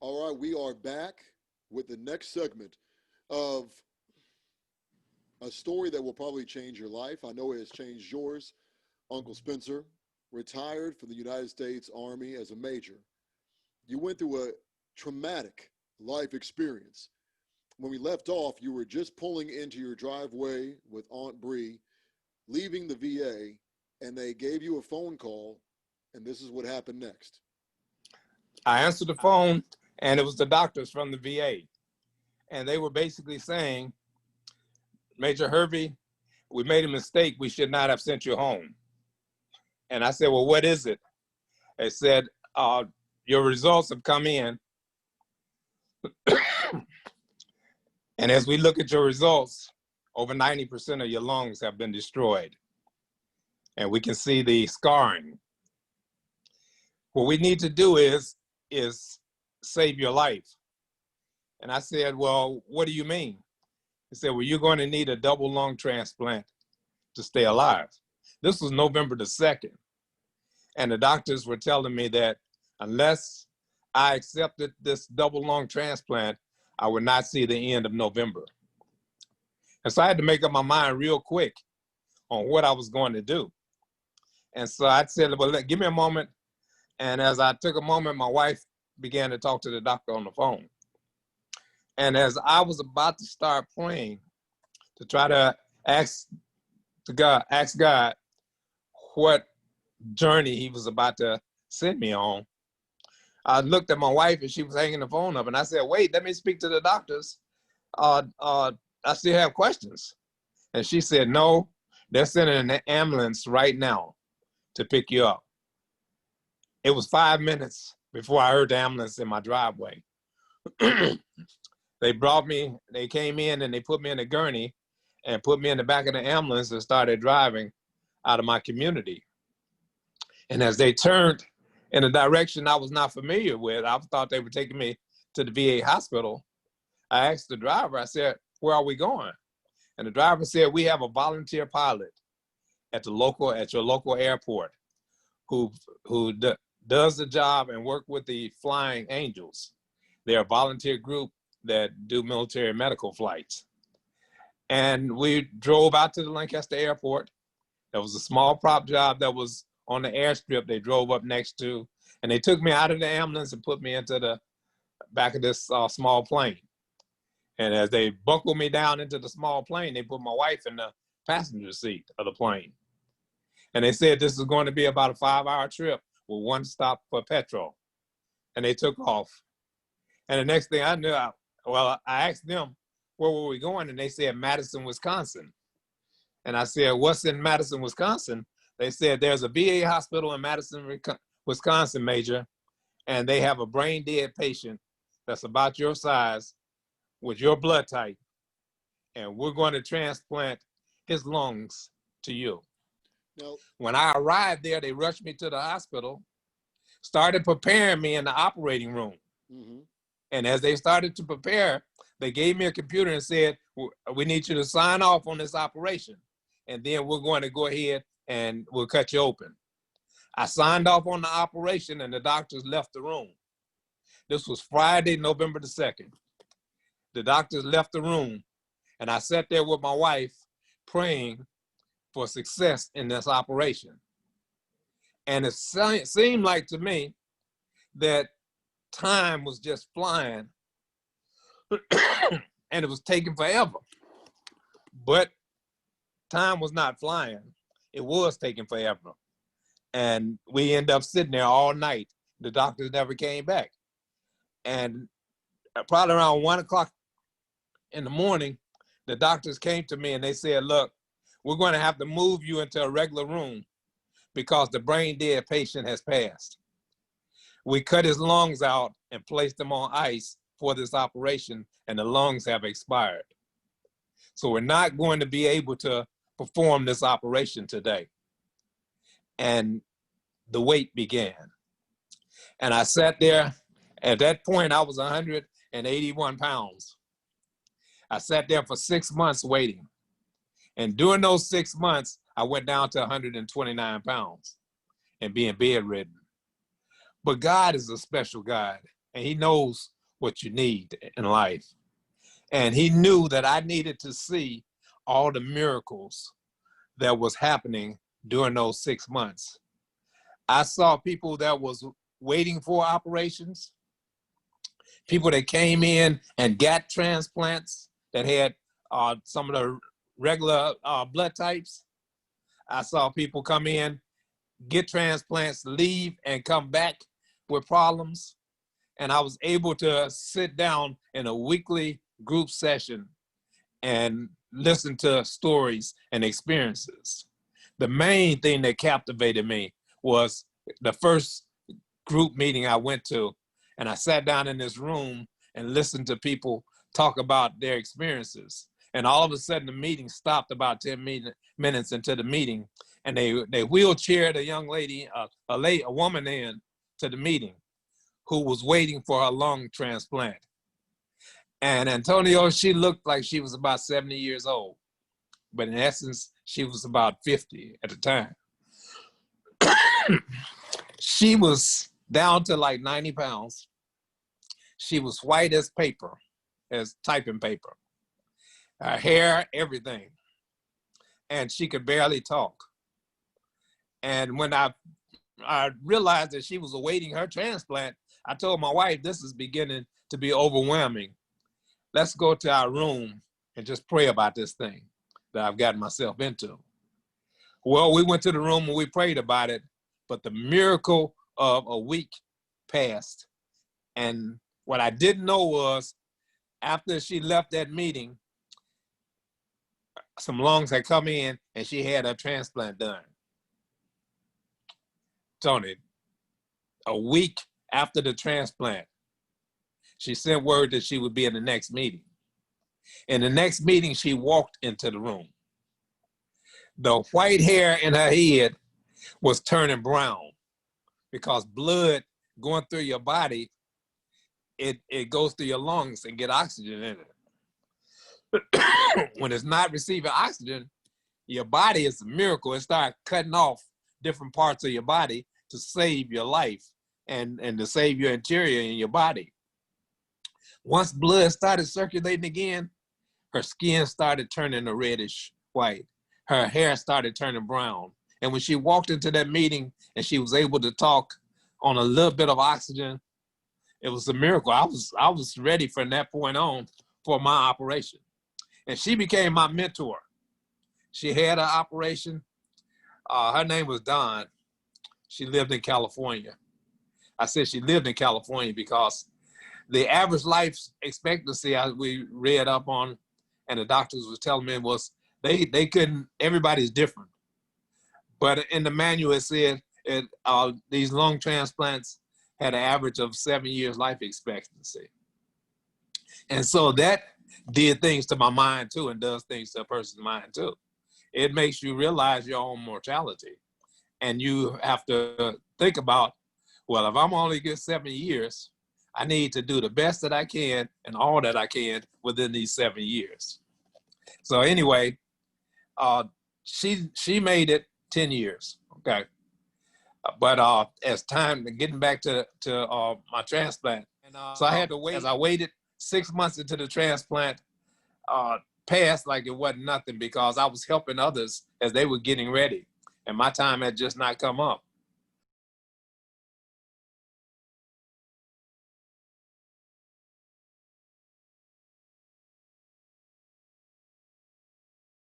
All right, we are back with the next segment of a story that will probably change your life. I know it has changed yours. Uncle Spencer retired from the United States Army as a major. You went through a traumatic life experience. When we left off, you were just pulling into your driveway with Aunt Bree, leaving the VA, and they gave you a phone call, and this is what happened next. I answered the phone, and it was the doctors from the VA. And they were basically saying, Major Hervey, we made a mistake. We should not have sent you home. And I said, well, what is it? They said, your results have come in. And as we look at your results, over 90% of your lungs have been destroyed. And we can see the scarring. What we need to do is save your life. And I said, well, what do you mean? He said, well, you're going to need a double lung transplant to stay alive. This was November the 2nd. And the doctors were telling me that unless I accepted this double lung transplant, I would not see the end of November. And so I had to make up my mind real quick on what I was going to do. And so I said, well, give me a moment. And as I took a moment, my wife began to talk to the doctor on the phone. And as I was about to start praying to try to ask God what journey he was about to send me on, I looked at my wife and she was hanging the phone up. And I said, wait, let me speak to the doctors. I still have questions. And she said, no, they're sending an ambulance right now to pick you up. It was 5 minutes before I heard the ambulance in my driveway. They came in and they put me in a gurney and put me in the back of the ambulance and started driving out of my community. And as they turned in a direction I was not familiar with, I thought they were taking me to the VA hospital. I asked the driver, I said, where are we going? And the driver said, we have a volunteer pilot at your local airport who does the job and work with the Flying Angels. They're a volunteer group that do military medical flights. And we drove out to the Lancaster airport. There was a small prop job that was on the airstrip they drove up next to, and they took me out of the ambulance and put me into the back of this small plane. And as they buckled me down into the small plane, they put my wife in the passenger seat of the plane. And they said this is going to be about a 5-hour trip with one stop for petrol. And they took off. And the next thing I knew, I asked them, where were we going? And they said, Madison, Wisconsin. And I said, what's in Madison, Wisconsin? They said, there's a VA hospital in Madison, Wisconsin, Major, and they have a brain dead patient that's about your size with your blood type, and we're going to transplant his lungs to you. Now, when I arrived there, they rushed me to the hospital, started preparing me in the operating room. mm-hmm. And as they started to prepare, they gave me a computer and said, we need you to sign off on this operation. And then we're going to go ahead and we'll cut you open. I signed off on the operation and the doctors left the room. This was Friday, November the 2nd. The doctors left the room and I sat there with my wife praying for success in this operation. And it seemed like to me that time was just flying and it was taking forever. But time was not flying. It was taking forever. And we ended up sitting there all night. The doctors never came back. And probably around 1 o'clock in the morning, the doctors came to me and they said, look, we're going to have to move you into a regular room because the brain dead patient has passed. We cut his lungs out and placed them on ice for this operation, and the lungs have expired. So we're not going to be able to perform this operation today. And the wait began. And I sat there. At that point, I was 181 pounds. I sat there for 6 months waiting. And during those 6 months, I went down to 129 pounds and being bedridden. But God is a special God, and he knows what you need in life. And he knew that I needed to see all the miracles that was happening during those 6 months. I saw people that was waiting for operations, people that came in and got transplants that had some of the regular blood types. I saw people come in, get transplants, leave, and come back with problems. And I was able to sit down in a weekly group session and listen to stories and experiences. The main thing that captivated me was the first group meeting I went to, and I sat down in this room and listened to people talk about their experiences. And all of a sudden the meeting stopped about 10 minutes into the meeting, and they wheelchaired a young lady, a woman in to the meeting who was waiting for her lung transplant. And Antonio, she looked like she was about 70 years old, but in essence, she was about 50 at the time. She was down to like 90 pounds. She was white as paper, as typing paper. Her hair, everything. And she could barely talk. And when I realized that she was awaiting her transplant, I told my wife, this is beginning to be overwhelming. Let's go to our room and just pray about this thing that I've gotten myself into. Well, we went to the room and we prayed about it, but the miracle of a week passed. And what I didn't know was after she left that meeting, some lungs had come in and she had a transplant done. Tony, a week after the transplant, she sent word that she would be in the next meeting. In the next meeting, she walked into the room. The white hair in her head was turning brown because blood going through your body, it goes through your lungs and get oxygen in it. When it's not receiving oxygen, your body is a miracle. It starts cutting off different parts of your body to save your life and to save your interior in your body. Once blood started circulating again, her skin started turning a reddish white. Her hair started turning brown. And when she walked into that meeting and she was able to talk on a little bit of oxygen, it was a miracle. I was ready from that point on for my operation. And she became my mentor. She had an operation. Her name was Dawn. She lived in California. I said she lived in California because the average life expectancy we read up on, and the doctors was telling me was they couldn't, everybody's different. But in the manual it said these lung transplants had an average of 7 years life expectancy. And so that did things to my mind too, and does things to a person's mind too. It makes you realize your own mortality. And you have to think about, well, if I'm only get 7 years, I need to do the best that I can and all that I can within these 7 years. So anyway, she made it 10 years, okay? But as time, getting back to my transplant, so I had to wait. As I waited 6 months into the transplant, passed like it wasn't nothing because I was helping others as they were getting ready. And my time had just not come up.